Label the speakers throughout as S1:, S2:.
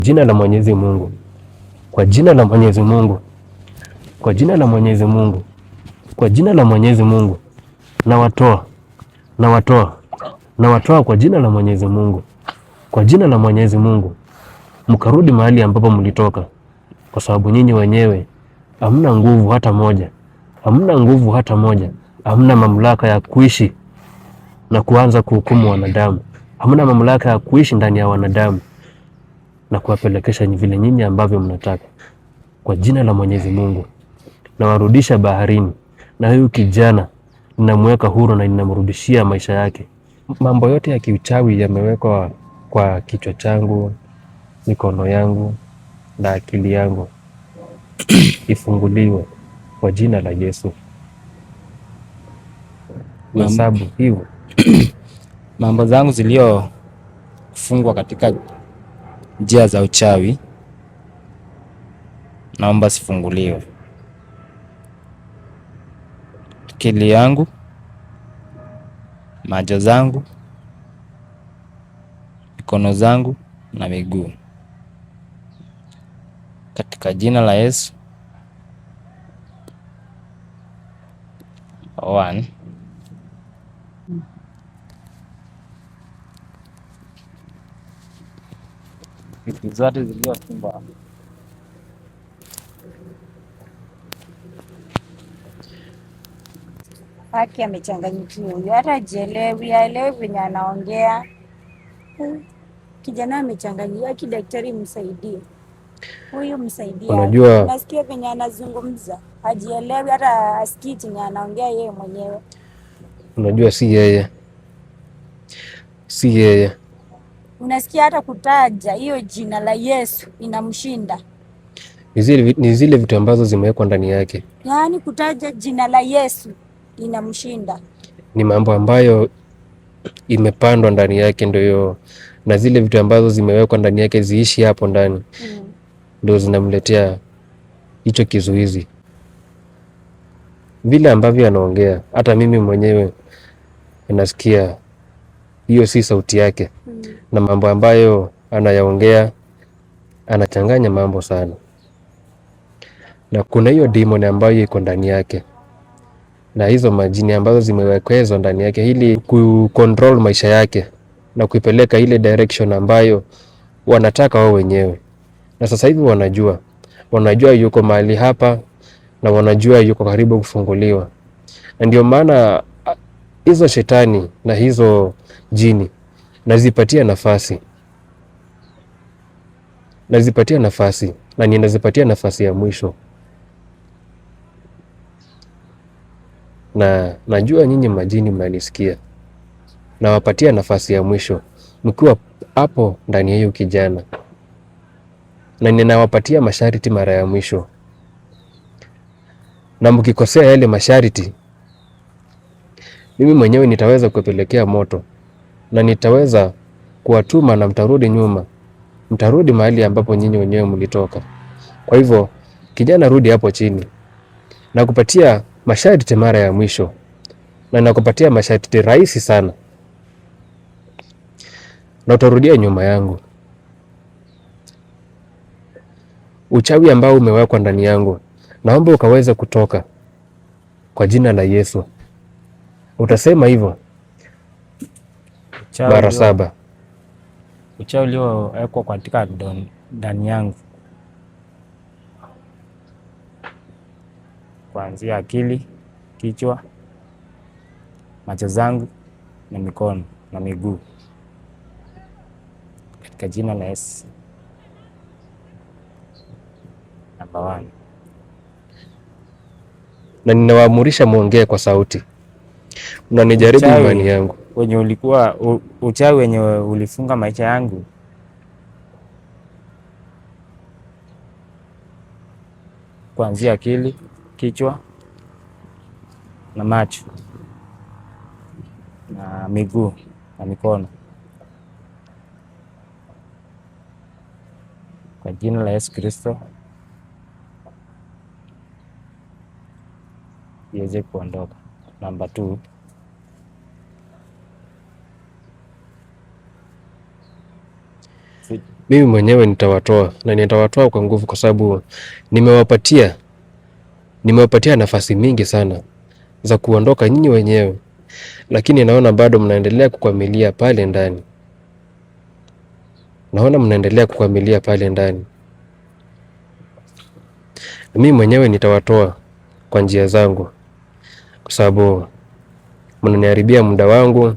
S1: Jina la Mwenyezi Mungu, kwa jina la Mwenyezi Mungu, kwa jina la Mwenyezi Mungu, kwa jina la Mwenyezi Mungu, nawatoa, nawatoa, nawatoa kwa jina la Mwenyezi Mungu, kwa jina la Mwenyezi Mungu, mkarudi mahali ambapo mlitoka, kwa sababu nyinyi wenyewe hamna nguvu hata moja, hamna nguvu hata moja, hamna mamlaka ya kuishi na kuanza kuhukumu wanadamu, hamna mamlaka ya kuishi ndani ya wanadamu na kuwapelekesha vile nyinyi ambavyo mnataka. Kwa jina la Mwenyezi Mungu nawarudisha baharini, na huyu kijana ninamweka huru na ninamrudishia maisha yake. Mambo yote ya kiuchawi yamewekwa kwa kichwa changu, mikono yangu na akili yangu ifunguliwe kwa jina la Yesu. Hesabu hivyo
S2: mambo zangu zilizofungwa katika njia za uchawi naomba sifunguliwe. Akili yangu, macho zangu, mikono zangu na miguu, katika jina la Yesu. One. Vitu zote zilizofungwa
S3: haki amechanganyikiwa huyu, hata haelewi venye anaongea. Kijana amechanganyikiwa, kidaktari msaidie huyu, msaidie.
S1: Unajua,
S3: nasikia venye anazungumza hajielewi, hata asikii chenye anaongea yeye mwenyewe.
S1: Unajua si yeye, si yeye.
S3: Unasikia hata kutaja hiyo jina la Yesu inamshinda.
S1: Ni zile vitu ambazo zimewekwa ndani yake.
S3: Yaani kutaja jina la Yesu inamshinda.
S1: Ni mambo ambayo imepandwa ndani yake ndio, na zile vitu ambazo zimewekwa ndani yake ziishi hapo ndani ndio zinamletea hicho kizuizi. Vile ambavyo anaongea, hata mimi mwenyewe nasikia hiyo si sauti yake. Na mambo ambayo anayaongea, anachanganya mambo sana, na kuna hiyo demon ambayo iko ndani yake na hizo majini ambazo zimewekezwa ndani yake ili kucontrol maisha yake na kuipeleka ile direction ambayo wanataka wao wenyewe. Na sasa hivi wanajua yuko mahali hapa, na wanajua yuko karibu kufunguliwa. Na ndio maana hizo shetani na hizo jini nazipatia nafasi, na ninazipatia nafasi ya mwisho. Na najua nyinyi majini mnanisikia, nawapatia nafasi ya mwisho mkiwa hapo ndani ya hiyo kijana, na ninawapatia masharti mara ya mwisho, na mkikosea yale masharti, mimi mwenyewe nitaweza kupelekea moto, na nitaweza kuwatuma na mtarudi nyuma, mtarudi mahali ambapo nyinyi wenyewe mlitoka. Kwa hivyo kijana, rudi hapo chini, na kupatia masharti mara ya mwisho, na nakupatia masharti rahisi sana, na utarudia nyuma yangu. Uchawi ambao umewekwa ndani yangu, naomba ukaweze kutoka kwa jina la Yesu. Utasema hivyo mara 7.
S2: Uchawi uliowekwa katika ndani yangu, kuanzia akili, kichwa, macho zangu na mikono na miguu, katika jina la Yesu. Number 1.
S1: Na ninawaamurisha muongee kwa sauti. Unanijaribu imani yangu.
S2: Wenye ulikuwa uchawi wenye ulifunga maisha yangu, kuanzia akili, kichwa na macho na miguu na mikono, kwa jina la Yesu Kristo iweze kuondoka. Number 2.
S1: mimi mwenyewe nitawatoa, na nitawatoa kwa nguvu, kwa sababu nimewapatia nafasi mingi sana za kuondoka nyinyi wenyewe, lakini naona bado mnaendelea kukwamilia pale ndani. Mimi mwenyewe nitawatoa kwa njia zangu, kwa sababu mnaniharibia muda wangu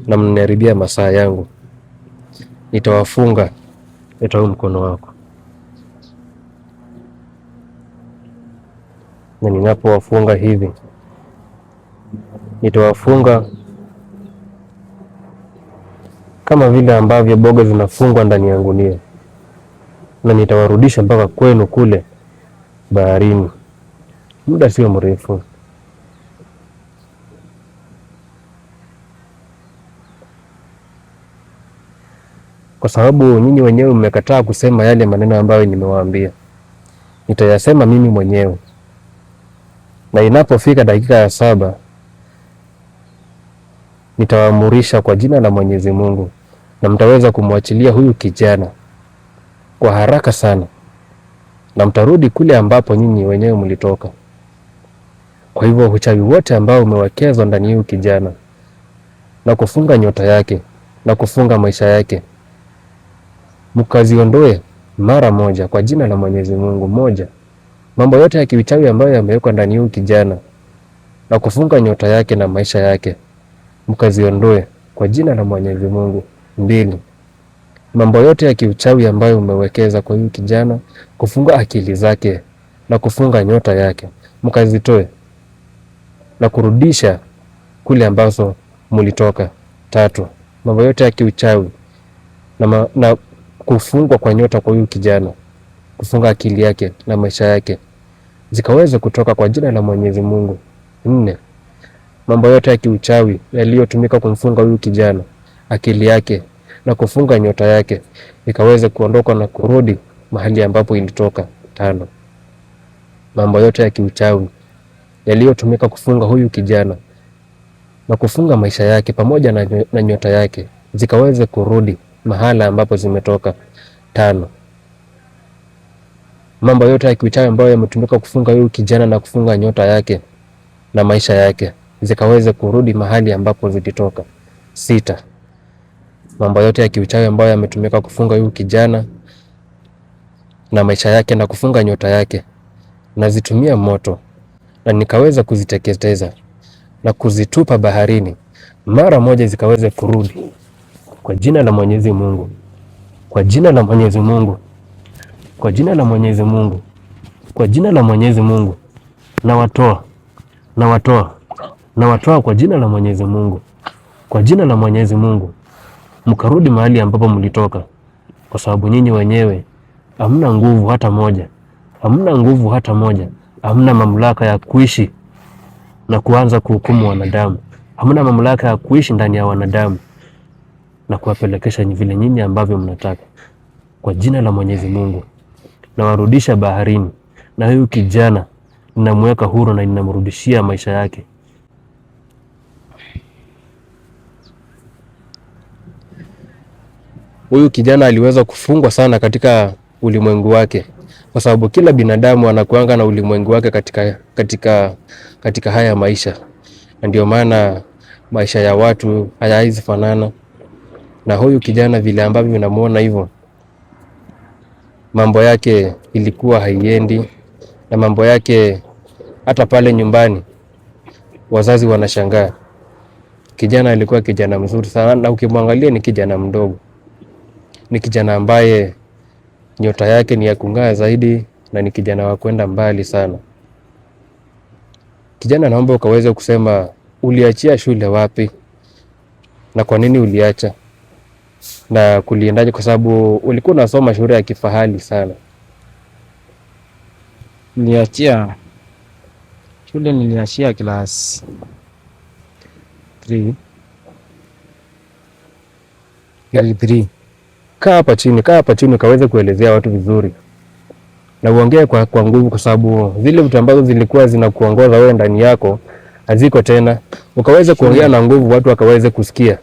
S1: na mnaniharibia masaa yangu. Nitawafunga, leta mkono wako. Na ninapowafunga hivi, nitawafunga kama vile ambavyo boga zinafungwa ndani ya gunia, na nitawarudisha mpaka kwenu kule baharini muda sio mrefu. Kwa sababu nyinyi wenyewe mmekataa kusema yale maneno ambayo nimewaambia, nitayasema mimi mwenyewe. Na inapofika dakika ya 7 nitawaamurisha kwa jina la Mwenyezi Mungu, na mtaweza kumwachilia huyu kijana kwa haraka sana, na mtarudi kule ambapo nyinyi wenyewe mlitoka. Kwa hivyo uchawi wote ambao umewekezwa ndani ya huyu kijana, na kufunga nyota yake na kufunga maisha yake, mkaziondoe mara moja kwa jina la Mwenyezi Mungu. Moja, mambo yote ya kiuchawi ambayo yamewekwa ndani ya huyu kijana na kufunga nyota yake na maisha yake, mkaziondoe kwa jina la Mwenyezi Mungu. 2, mambo yote ya kiuchawi ambayo umewekeza kwa huyu kijana, kufunga akili zake na kufunga nyota yake, mkazitoe na kurudisha kule ambazo mulitoka. 3, mambo yote ya kiuchawi na kufungwa kwa nyota kwa huyu kijana, kufunga akili yake na maisha yake, zikaweze kutoka kwa jina la Mwenyezi Mungu. 4, mambo yote ya kiuchawi yaliyotumika kumfunga huyu kijana, akili yake na kufunga nyota yake, ikaweze kuondoka na kurudi mahali ambapo ilitoka. 5, mambo yote ya kiuchawi yaliyotumika kufunga huyu kijana na kufunga maisha yake pamoja na nyota yake, zikaweze kurudi mahala ambapo zimetoka. 5, mambo yote ya kiuchawi ambayo yametumika kufunga huyu kijana na kufunga nyota yake na maisha yake, zikaweze kurudi mahali ambapo zilitoka. 6, mambo yote ya kiuchawi ambayo yametumika kufunga huyu kijana na maisha yake na kufunga nyota yake, na zitumia moto na nikaweza kuziteketeza na kuzitupa baharini mara moja, zikaweze kurudi kwa jina la Mwenyezi Mungu, kwa jina la Mwenyezi Mungu, kwa jina la Mwenyezi Mungu, kwa jina la Mwenyezi Mungu. Na watoa kwa jina la Mwenyezi Mungu, kwa jina la Mwenyezi Mungu, mkarudi mahali ambapo mlitoka, kwa sababu nyinyi wenyewe hamna nguvu hata moja, hamna mamlaka ya kuishi na kuanza kuhukumu wanadamu, hamna mamlaka ya kuishi ndani ya wanadamu na kuwapelekesha vile nyinyi ambavyo mnataka. Kwa jina la Mwenyezi Mungu, na warudisha baharini, na huyu kijana ninamweka huru na ninamrudishia maisha yake. Huyu kijana aliweza kufungwa sana katika ulimwengu wake, kwa sababu kila binadamu anakuanga na ulimwengu wake katika haya maisha. Ndio maana maisha ya watu hayawezi fanana. Na huyu kijana vile ambavyo unamuona hivyo, mambo yake ilikuwa haiendi, na mambo yake hata pale nyumbani wazazi wanashangaa. Kijana alikuwa kijana mzuri sana, na ukimwangalia ni kijana mdogo, ni kijana ambaye nyota yake ni ya kung'aa zaidi, na ni kijana wa kwenda mbali sana. Kijana, naomba ukaweze kusema uliachia shule wapi na kwa nini uliacha na kuliendaje, kwa sababu ulikuwa unasoma shule ya kifahari sana.
S2: Niliachia class 3.
S1: Kaa hapa chini ukaweze kuelezea watu vizuri na uongee kwa nguvu, kwa sababu zile vitu ambazo zilikuwa zinakuongoza wewe ndani yako haziko tena. Ukaweze kuongea na nguvu, watu wakaweze kusikia,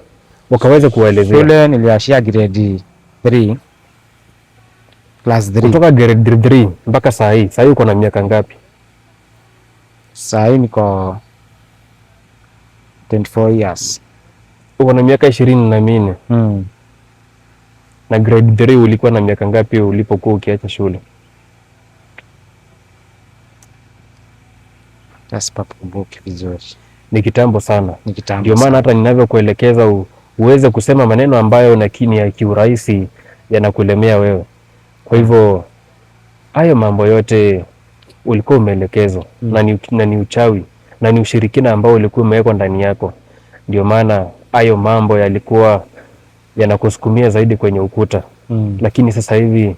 S1: ukaweza kuwaelezea.
S2: Shule niliashia grade 3 class 3.
S1: Kutoka grade 3 mpaka saa hii uko na miaka ngapi?
S2: Saa hii niko 24 years.
S1: Uko na miaka 24. Na grade 3 ulikuwa na miaka ngapi ulipokuwa ukiacha shule?
S2: Sipakumbuki vizuri.
S1: Ni kitambo sana.
S2: Ni kitambo.
S1: Ndio maana hata ninavyokuelekeza uweze kusema maneno ambayo nakini ya kiurahisi yanakulemea wewe. Kwa hivyo hayo mambo yote ulikuwa umeelekezwa na ni uchawi na ni ushirikina ambao ulikuwa umewekwa ndani yako. Ndio maana hayo mambo yalikuwa yanakusukumia zaidi kwenye ukuta. Lakini sasa hivi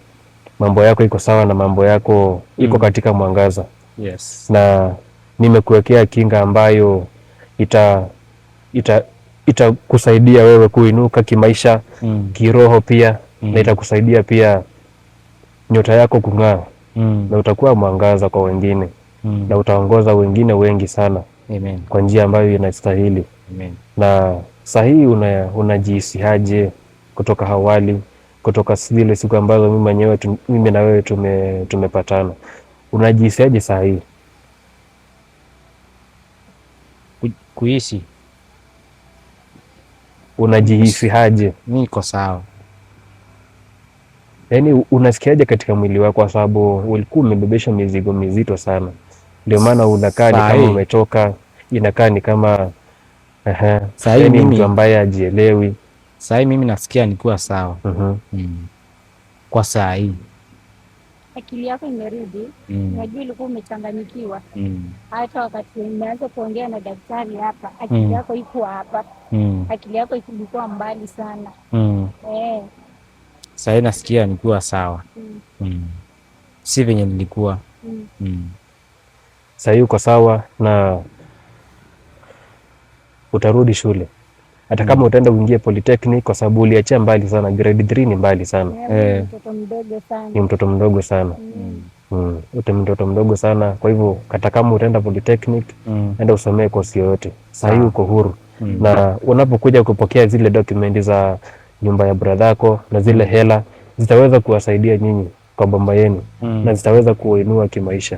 S1: mambo yako iko sawa na mambo yako iko katika mwangaza.
S2: Yes.
S1: Na nimekuwekea kinga ambayo itakusaidia wewe kuinuka kimaisha, kiroho pia, na itakusaidia pia nyota yako kung'aa, na utakuwa mwangaza kwa wengine, na utaongoza wengine wengi sana.
S2: Amen.
S1: Kwa njia ambayo inastahili.
S2: Amen.
S1: Na saa hii unajihisi aje kutoka awali, kutoka zile siku ambazo mimi na wewe tumepatana? Unajihisi aje saa hii?
S2: Kuishi.
S1: Unajihisi aje?
S2: Mimi niko sawa.
S1: Yaani unasikiaje katika mwili wako, kwa sababu ulikuwa umebebesha mizigo mizito sana. Ndio maana unakaa ni kama umetoka, inakaa ni kama yaani mtu ambaye hajielewi.
S2: Saa hii mimi nasikia nikuwa sawa. Kwa saa hii
S3: akili yako imerudi. Unajua ulikuwa umechanganyikiwa. Hata wakati umeanza kuongea na daktari hapa, akili yako iko hapa. Akili yako ilikuwa mbali sana.
S2: Saa hii nasikia nikuwa sawa. Si venye nilikuwa.
S1: Saa hii uko sawa na utarudi shule. Hata kama utaenda uingie polytechnic, kwa sababu uliachia mbali sana. Grade 3 ni mbali sana.
S3: Mtoto mdogo sana.
S1: Ni mtoto mdogo sana. Mtoto mdogo sana. Kwa hivyo hata kama utaenda polytechnic, enda usomee kosi yoyote. Saa hii uko huru. Na unapokuja kupokea zile dokumenti za nyumba ya bradhako na zile hela, zitaweza kuwasaidia nyinyi kwa bomba yenu, na zitaweza kuinua kimaisha.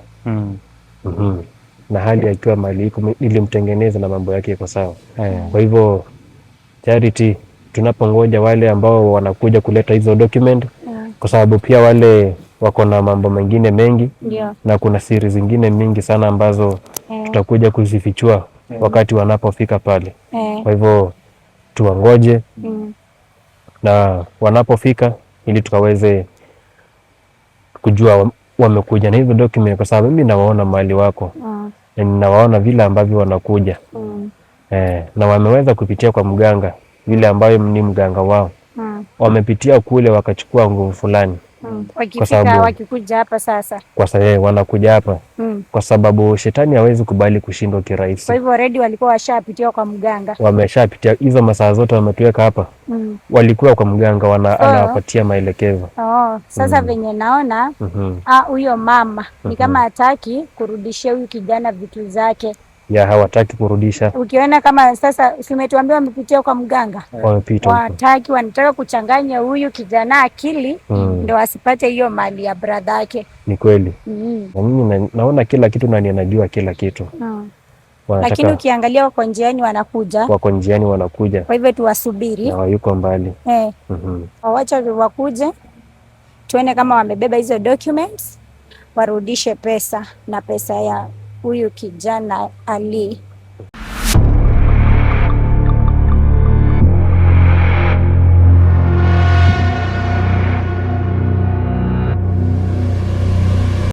S1: Na hali akiwa mali iko nilimtengeneza na mambo yake iko sawa. Kwa hivyo Charity, tunapongoja wale ambao wanakuja kuleta hizo document, kwa sababu pia wale wako na mambo mengine mengi, na kuna siri zingine mingi sana ambazo tutakuja kuzifichua wakati wanapofika pale. Kwa hivyo tuwangoje na wanapofika, ili tukaweze kujua wamekuja na hizo document, kwa sababu mimi nawaona mahali wako na ninawaona vile ambavyo wanakuja. Na wameweza kupitia kwa mganga vile ambayo ni mganga wao. Wamepitia kule wakachukua nguvu fulani.
S3: Wakikuja hapa sasa.
S1: Kwa sababu wanakuja hapa kwa sababu shetani hawezi kubali kushindwa kirahisi.
S3: Kwa hivyo already walikuwa washapitia kwa mganga.
S1: Wameshapitia hizo masaa zote wametuweka hapa. Walikuwa kwa mganga anawapatia maelekezo.
S3: Sasa venye naona huyo mama ni kama hataki kurudishia huyu kijana vitu zake.
S1: Hawataki kurudisha.
S3: Ukiona kama sasa umetuambia wamepitia kwa mganga.
S1: Wamepita.
S3: Wanataka kuchanganya huyu kijana akili ndio asipate hiyo mali ya brother yake.
S1: Ni kweli. Na mimi naona kila kitu na ninajua kila kitu.
S3: Lakini ukiangalia wako njiani wanakuja. Kwa hivyo tuwasubiri.
S1: Na yuko mbali.
S3: Wacha wakuje. Tuone kama wamebeba hizo documents, warudishe pesa na pesa ya huyu kijana Ali